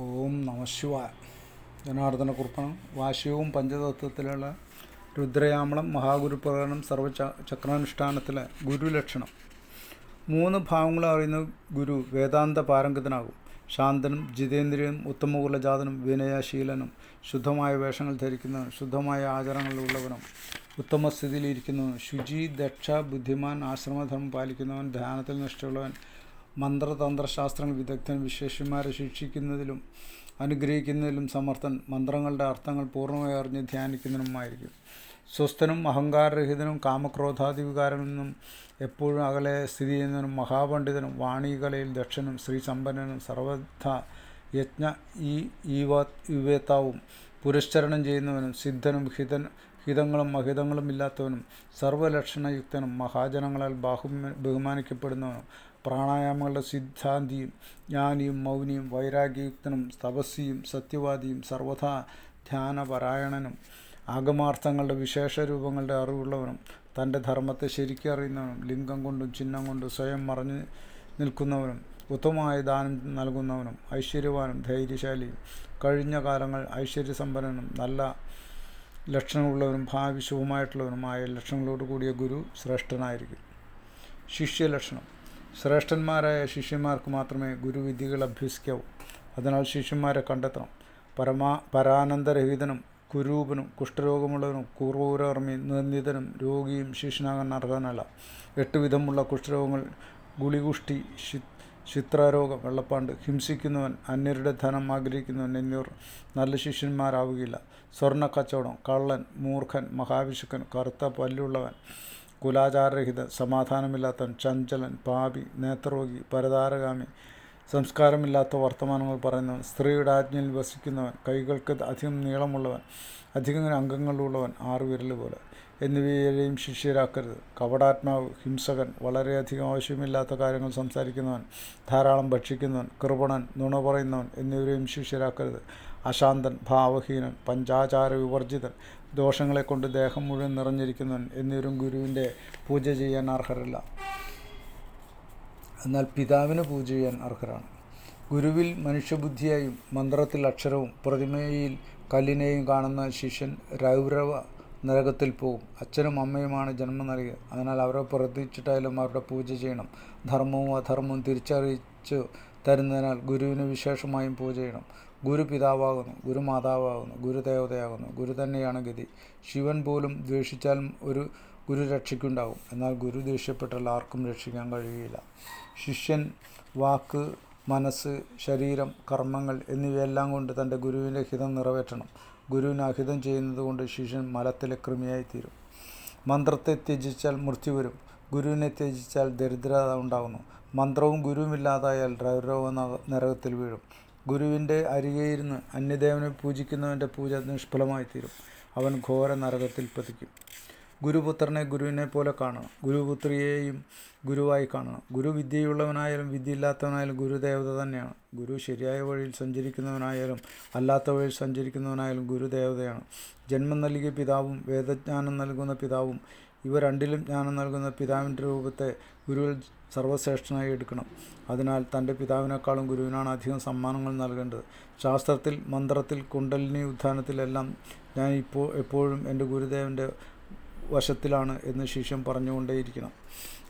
ഓം നമഃശിവായ. ജനാർദ്ദനക്കുറുപ്പാണ്. വാശിയവും പഞ്ചതത്വത്തിലുള്ള രുദ്രയാമളം മഹാഗുരുപ്രകരണം സർവചക്രാനുഷ്ഠാനത്തിലെ ഗുരുലക്ഷണം. 3 ഭാവങ്ങളും അറിയുന്ന ഗുരു വേദാന്ത പാരംഗതനാകും. ശാന്തനും ജിതേന്ദ്രിയനും ഉത്തമകുലജാതനും വിനയശീലനും ശുദ്ധമായ വേഷങ്ങൾ ധരിക്കുന്നവനും ശുദ്ധമായ ആചാരങ്ങളിലുള്ളവനും ഉത്തമസ്ഥിതിയിലിരിക്കുന്നവനും ശുചി ദക്ഷ ബുദ്ധിമാൻ ആശ്രമധർമ്മം പാലിക്കുന്നവൻ ധ്യാനത്തിൽ നിഷ്ഠയുള്ളവൻ മന്ത്രതന്ത്രശാസ്ത്രങ്ങൾ വിദഗ്ധൻ വിശേഷന്മാരെ ശിക്ഷിക്കുന്നതിലും അനുഗ്രഹിക്കുന്നതിലും സമർത്ഥൻ മന്ത്രങ്ങളുടെ അർത്ഥങ്ങൾ പൂർണ്ണമായി അറിഞ്ഞ് ധ്യാനിക്കുന്നതിനുമായിരിക്കും. സ്വസ്ഥനും അഹങ്കാരരഹിതനും കാമക്രോധാദി വികാരങ്ങളിൽ നിന്നും എപ്പോഴും അകലെ സ്ഥിതി ചെയ്യുന്നവനും മഹാപണ്ഡിതനും വാണികലയിൽ ദക്ഷനും ശ്രീസമ്പന്നനും സർവധ യജ്ഞ യുവേത്താവും പുരസ്ചരണം ചെയ്യുന്നവനും സിദ്ധനും ഹിതങ്ങളും അഹിതങ്ങളും ഇല്ലാത്തവനും സർവലക്ഷണയുക്തനും മഹാജനങ്ങളാൽ ബഹുമാനിക്കപ്പെടുന്നവനും പ്രാണായാമങ്ങളുടെ സിദ്ധാന്തിയും ജ്ഞാനിയും മൗനിയും വൈരാഗ്യയുക്തനും തപസ്വിയും സത്യവാദിയും സർവഥാ ധ്യാനപരായണനും ആഗമാർത്ഥങ്ങളുടെ വിശേഷ രൂപങ്ങളുടെ അറിവുള്ളവനും തൻ്റെ ധർമ്മത്തെ ശരിക്കും അറിയുന്നവനും ലിംഗം കൊണ്ടും ചിഹ്നം കൊണ്ടും സ്വയം മറഞ്ഞു നിൽക്കുന്നവനും ഉത്തമമായ ദാനം നൽകുന്നവനും ഐശ്വര്യവാനും ധൈര്യശാലിയും കഴിഞ്ഞ കാലങ്ങൾ ഐശ്വര്യസമ്പന്നനും നല്ല ലക്ഷണങ്ങളുള്ളവനും ഭാവി ശുഭമായിട്ടുള്ളവനുമായ ലക്ഷണങ്ങളോട് കൂടിയ ഗുരു ശ്രേഷ്ഠനായിരിക്കും. ശിഷ്യലക്ഷണം. ശ്രേഷ്ഠന്മാരായ ശിഷ്യന്മാർക്ക് മാത്രമേ ഗുരുവിദ്യകൾ അഭ്യസിക്കാവൂ. അതിനാൽ ശിഷ്യന്മാരെ കണ്ടെത്തണം. പരാനന്ദരഹിതനും കുരൂപനും കുഷ്ഠരോഗമുള്ളവനും ക്രൂരകർമ്മി നിർനിതനും രോഗിയും ശിഷ്യനാകാൻ അർഹനല്ല. 8 വിധമുള്ള കുഷ്ഠരോഗങ്ങൾ ഗുളികുഷ്ഠി ചിത്രരോഗം വെള്ളപ്പാണ്ട് ഹിംസിക്കുന്നവൻ അന്യരുടെ ധനം ആഗ്രഹിക്കുന്നവൻ എന്നിവർ നല്ല ശിഷ്യന്മാരാവുകയില്ല. സ്വർണ്ണക്കച്ചവടം കള്ളൻ മൂർഖൻ മഹാവിശുക്കൻ കറുത്ത പല്ലുള്ളവൻ കുലാചാരരഹിതൻ സമാധാനമില്ലാത്തവൻ ചഞ്ചലൻ പാപി നേത്രരോഗി പരതാരഗാമി സംസ്കാരമില്ലാത്ത വർത്തമാനങ്ങൾ പറയുന്നവൻ സ്ത്രീയുടെ ആജ്ഞയിൽ വസിക്കുന്നവൻ കൈകൾക്ക് അധികം നീളമുള്ളവൻ അധികം അംഗങ്ങളുള്ളവൻ 6 വിരൽ പോലെ എന്നിവയെയും ശിഷ്യരാക്കരുത്. കപടാത്മാവ് ഹിംസകൻ വളരെയധികം ആവശ്യമില്ലാത്ത കാര്യങ്ങൾ സംസാരിക്കുന്നവൻ ധാരാളം ഭക്ഷിക്കുന്നവൻ കൃപണൻ നുണ പറയുന്നവൻ എന്നിവരെയും ശിഷ്യരാക്കരുത്. അശാന്തൻ ഭാവഹീനൻ പഞ്ചാചാര വിവർജിതൻ ദോഷങ്ങളെക്കൊണ്ട് ദേഹം മുഴുവൻ നിറഞ്ഞിരിക്കുന്നവൻ എന്നിവരും ഗുരുവിൻ്റെ പൂജ ചെയ്യാൻ അർഹരല്ല. എന്നാൽ പിതാവിന് പൂജ ചെയ്യാൻ അർഹരാണ്. ഗുരുവിൽ മനുഷ്യബുദ്ധിയായും മന്ത്രത്തിൽ അക്ഷരവും പ്രതിമയിൽ കല്ലിനെയും കാണുന്ന ശിഷ്യൻ രൗരവ നരകത്തിൽ പോകും. അച്ഛനും അമ്മയുമാണ് ജന്മം നൽകിയത്. അതിനാൽ അവരെ പ്രവർത്തിച്ചിട്ടായാലും അവരുടെ പൂജ ചെയ്യണം. ധർമ്മവും അധർമ്മവും തിരിച്ചറിയിച്ചു തരുന്നതിനാൽ ഗുരുവിന് വിശേഷമായും പൂജ ചെയ്യണം. ഗുരു പിതാവാകുന്നു, ഗുരു മാതാവാകുന്നു, ഗുരുദേവതയാകുന്നു. ഗുരു തന്നെയാണ് ഗതി. ശിവൻ പോലും ദ്വേഷിച്ചാലും ഒരു ഗുരു രക്ഷയ്ക്കുണ്ടാകും. എന്നാൽ ഗുരു ദേഷ്യപ്പെട്ടാൽ ആർക്കും രക്ഷിക്കാൻ കഴിയുകയില്ല. ശിഷ്യൻ വാക്ക് മനസ്സ് ശരീരം കർമ്മങ്ങൾ എന്നിവയെല്ലാം കൊണ്ട് തൻ്റെ ഗുരുവിൻ്റെ ഹിതം നിറവേറ്റണം. ഗുരുവിന് അഹിതം ചെയ്യുന്നത് കൊണ്ട് ശിഷ്യൻ മലത്തിലെ കൃമിയായിത്തീരും. മന്ത്രത്തെ ത്യജിച്ചാൽ മൃത്യു വരും. ഗുരുവിനെ ത്യജിച്ചാൽ ദരിദ്രത ഉണ്ടാകുന്നു. മന്ത്രവും ഗുരുവുമില്ലാതായാൽ രൗരവ നരകത്തിൽ വീഴും. ഗുരുവിൻ്റെ അരികെ ഇരുന്ന് അന്യദേവനെ പൂജിക്കുന്നവൻ്റെ പൂജ നിഷ്ഫലമായിത്തീരും. അവൻ ഘോര നരകത്തിൽ പതിക്കും. ഗുരുപുത്രനെ ഗുരുവിനെ പോലെ കാണണം. ഗുരുപുത്രിയെയും ഗുരുവായി കാണണം. ഗുരു വിദ്യയുള്ളവനായാലും വിദ്യയില്ലാത്തവനായാലും ഗുരുദേവത തന്നെയാണ്. ഗുരു ശരിയായ വഴിയിൽ സഞ്ചരിക്കുന്നവനായാലും അല്ലാത്ത വഴിയിൽ സഞ്ചരിക്കുന്നവനായാലും ഗുരുദേവതയാണ്. ജന്മം നൽകിയ പിതാവും വേദജ്ഞാനം നൽകുന്ന പിതാവും ഇവ രണ്ടിലും ജ്ഞാനം നൽകുന്ന പിതാവിൻ്റെ രൂപത്തെ ഗുരുവിൽ സർവശ്രേഷ്ഠനായി എടുക്കണം. അതിനാൽ തൻ്റെ പിതാവിനേക്കാളും ഗുരുവിനാണ് അധികം സമ്മാനങ്ങൾ നൽകേണ്ടത്. ശാസ്ത്രത്തിൽ മന്ത്രത്തിൽ കുണ്ടലിനി ഉത്ഥാനത്തിലെല്ലാം ഞാൻ എപ്പോഴും എൻ്റെ ഗുരുദേവൻ്റെ വശത്തിലാണ് എന്ന് ശിഷ്യൻ പറഞ്ഞുകൊണ്ടേയിരിക്കണം.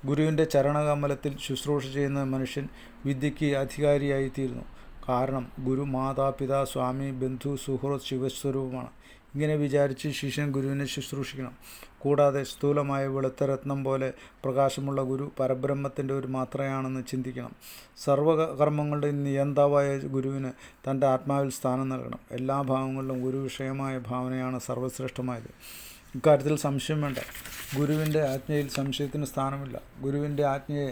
ഗുരുവിൻ്റെ ചരണകമലത്തിൽ ശുശ്രൂഷ ചെയ്യുന്ന മനുഷ്യൻ വിദ്യയ്ക്ക് അധികാരിയായിത്തീരുന്നു. കാരണം ഗുരു മാതാപിതാ സ്വാമി ബന്ധു സുഹൃത്ത് ശിവസ്വരൂപമാണ്. ഇങ്ങനെ വിചാരിച്ച് ശിഷ്യൻ ഗുരുവിനെ ശുശ്രൂഷിക്കണം. കൂടാതെ സ്ഥൂലമായ വെളുത്ത രത്നം പോലെ പ്രകാശമുള്ള ഗുരു പരബ്രഹ്മത്തിൻ്റെ ഒരു മാത്രയാണെന്ന് ചിന്തിക്കണം. സർവകർമ്മങ്ങളുടെ നിയന്താവായ ഗുരുവിന് തൻ്റെ ആത്മാവിൽ സ്ഥാനം നൽകണം. എല്ലാ ഭാവങ്ങളിലും ഗുരു വിഷയമായ ഭാവനയാണ് സർവശ്രേഷ്ഠമായത്. ഇക്കാര്യത്തിൽ സംശയം വേണ്ട. ഗുരുവിൻ്റെ ആജ്ഞയിൽ സംശയത്തിന് സ്ഥാനമില്ല. ഗുരുവിൻ്റെ ആജ്ഞയെ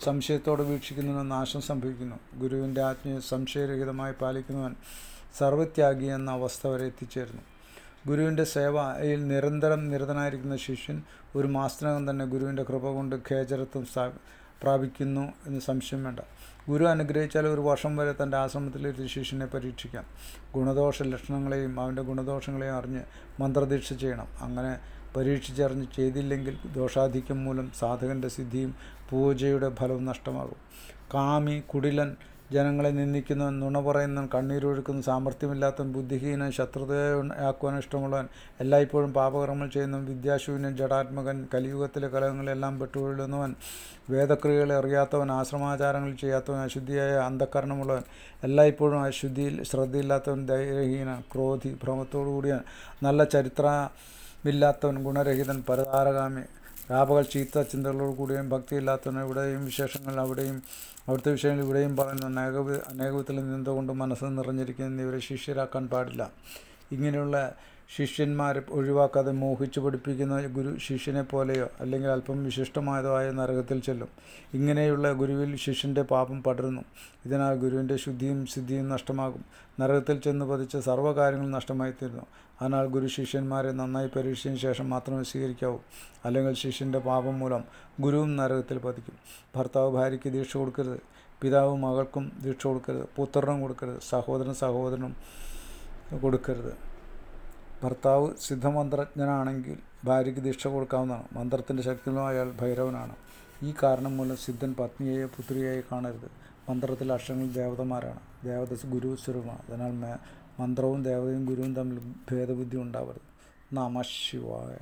സംശയത്തോടെ വീക്ഷിക്കുന്നവന് നാശം സംഭവിക്കുന്നു. ഗുരുവിൻ്റെ ആജ്ഞയെ സംശയരഹിതമായി പാലിക്കുന്നവൻ സർവത്യാഗി എന്ന അവസ്ഥ വരെ എത്തിച്ചേരുന്നു. ഗുരുവിൻ്റെ സേവയിൽ നിരന്തരം നിരതനായിരിക്കുന്ന ശിഷ്യൻ ഒരു മാസത്തിനകം തന്നെ ഗുരുവിൻ്റെ കൃപ കൊണ്ട് ഖേചരത്വം പ്രാപിക്കുന്നു എന്ന് സംശയം വേണ്ട. ഗുരു അനുഗ്രഹിച്ചാൽ 1 വർഷം വരെ തൻ്റെ ആശ്രമത്തിലെത്തി ശിഷ്യനെ പരീക്ഷിക്കാം. ഗുണദോഷ ലക്ഷണങ്ങളെയും അവൻ്റെ ഗുണദോഷങ്ങളെയും അറിഞ്ഞ് മന്ത്രദീക്ഷ ചെയ്യണം. അങ്ങനെ പരീക്ഷിച്ചറിഞ്ഞ് ചെയ്തില്ലെങ്കിൽ ദോഷാധിക്യം മൂലം സാധകൻ്റെ സിദ്ധിയും പൂജയുടെ ഫലവും നഷ്ടമാകും. കാമി കുടിലൻ ജനങ്ങളെ നിന്ദിക്കുന്നവൻ, നുണ പറയുന്നവൻ, കണ്ണീരൊഴുക്കുന്നവൻ, സാമർഥ്യമില്ലാത്തവൻ, ബുദ്ധിഹീനൻ, ശത്രുതയാക്കുവാൻ ഇഷ്ടമുള്ളവൻ, എല്ലായ്പ്പോഴും പാപകർമ്മങ്ങൾ ചെയ്യുന്നവൻ, വിദ്യാശൂന്യൻ, ജഡാത്മകൻ, കലിയുഗത്തിലെ കലഹങ്ങളെല്ലാം പെട്ടുകൊള്ളുന്നവൻ, വേദക്രിയകളെ അറിയാത്തവൻ, ആശ്രമാചാരങ്ങൾ ചെയ്യാത്തവൻ, അശുദ്ധിയായ അന്ധകരണമുള്ളവൻ, എല്ലായ്പ്പോഴും അശുദ്ധിയിൽ ശ്രദ്ധയില്ലാത്തവൻ, ധൈര്യഹീനൻ, ക്രോധി, ഭ്രമത്തോടുകൂടിയവൻ, നല്ല ചരിത്രമില്ലാത്തവൻ, ഗുണരഹിതൻ, പരതാരകാമി, രാപകൽ ചീത്ത ചിന്തകളോട് കൂടിയും ഭക്തിയില്ലാത്തവൻ, ഇവിടെയും വിശേഷങ്ങൾ അവിടെയും അവിടുത്തെ വിഷയങ്ങൾ ഇവിടെയും പറയുന്നു, അനേകവിധത്തിൽ നിന്ദ കൊണ്ട് മനസ്സ് നിറഞ്ഞിരിക്കുന്ന ഇവരെ ശിഷ്യരാക്കാൻ പാടില്ല. ഇങ്ങനെയുള്ള ശിഷ്യന്മാരെ ഒഴിവാക്കാതെ മോഹിച്ചു പഠിപ്പിക്കുന്ന ഗുരു ശിഷ്യനെ പോലെയോ അല്ലെങ്കിൽ അല്പം വിശിഷ്ടമായതോ ആയ നരകത്തിൽ ചെല്ലും. ഇങ്ങനെയുള്ള ഗുരുവിൽ ശിഷ്യൻ്റെ പാപം പടരുന്നു. ഇതിനാൽ ഗുരുവിൻ്റെ ശുദ്ധിയും സിദ്ധിയും നഷ്ടമാകും. നരകത്തിൽ ചെന്ന് പതിച്ച സർവ്വകാര്യങ്ങളും നഷ്ടമായിത്തീരുന്നു. അതിനാൽ ഗുരു ശിഷ്യന്മാരെ നന്നായി പരീക്ഷിച്ചതിന് ശേഷം മാത്രമേ സ്വീകരിക്കാവൂ. അല്ലെങ്കിൽ ശിഷ്യൻ്റെ പാപം മൂലം ഗുരുവും നരകത്തിൽ പതിക്കും. ഭർത്താവ് ഭാര്യയ്ക്ക് ദീക്ഷ കൊടുക്കരുത്, പിതാവ് മകൾക്കും ദീക്ഷ കൊടുക്കരുത്, പുത്രനും കൊടുക്കരുത്, സഹോദരനും കൊടുക്കരുത്. ഭർത്താവ് സിദ്ധമന്ത്രജ്ഞനാണെങ്കിൽ ഭാര്യയ്ക്ക് ദീക്ഷ കൊടുക്കാവുന്നതാണ്. മന്ത്രത്തിൻ്റെ ശക്തിയിലും അയാൾ ഭൈരവനാണ്. ഈ കാരണം മൂലം സിദ്ധൻ പത്നിയെയോ പുത്രിയെയോ കാണരുത്. മന്ത്രത്തിലെ അക്ഷരങ്ങൾ ദേവതമാരാണ്. ദേവത ഗുരു സ്വരൂപമാണ്. അതിനാൽ മന്ത്രവും ദേവതയും ഗുരുവും തമ്മിൽ ഭേദബുദ്ധി ഉണ്ടാവരുത്. നമഃ ശിവായ.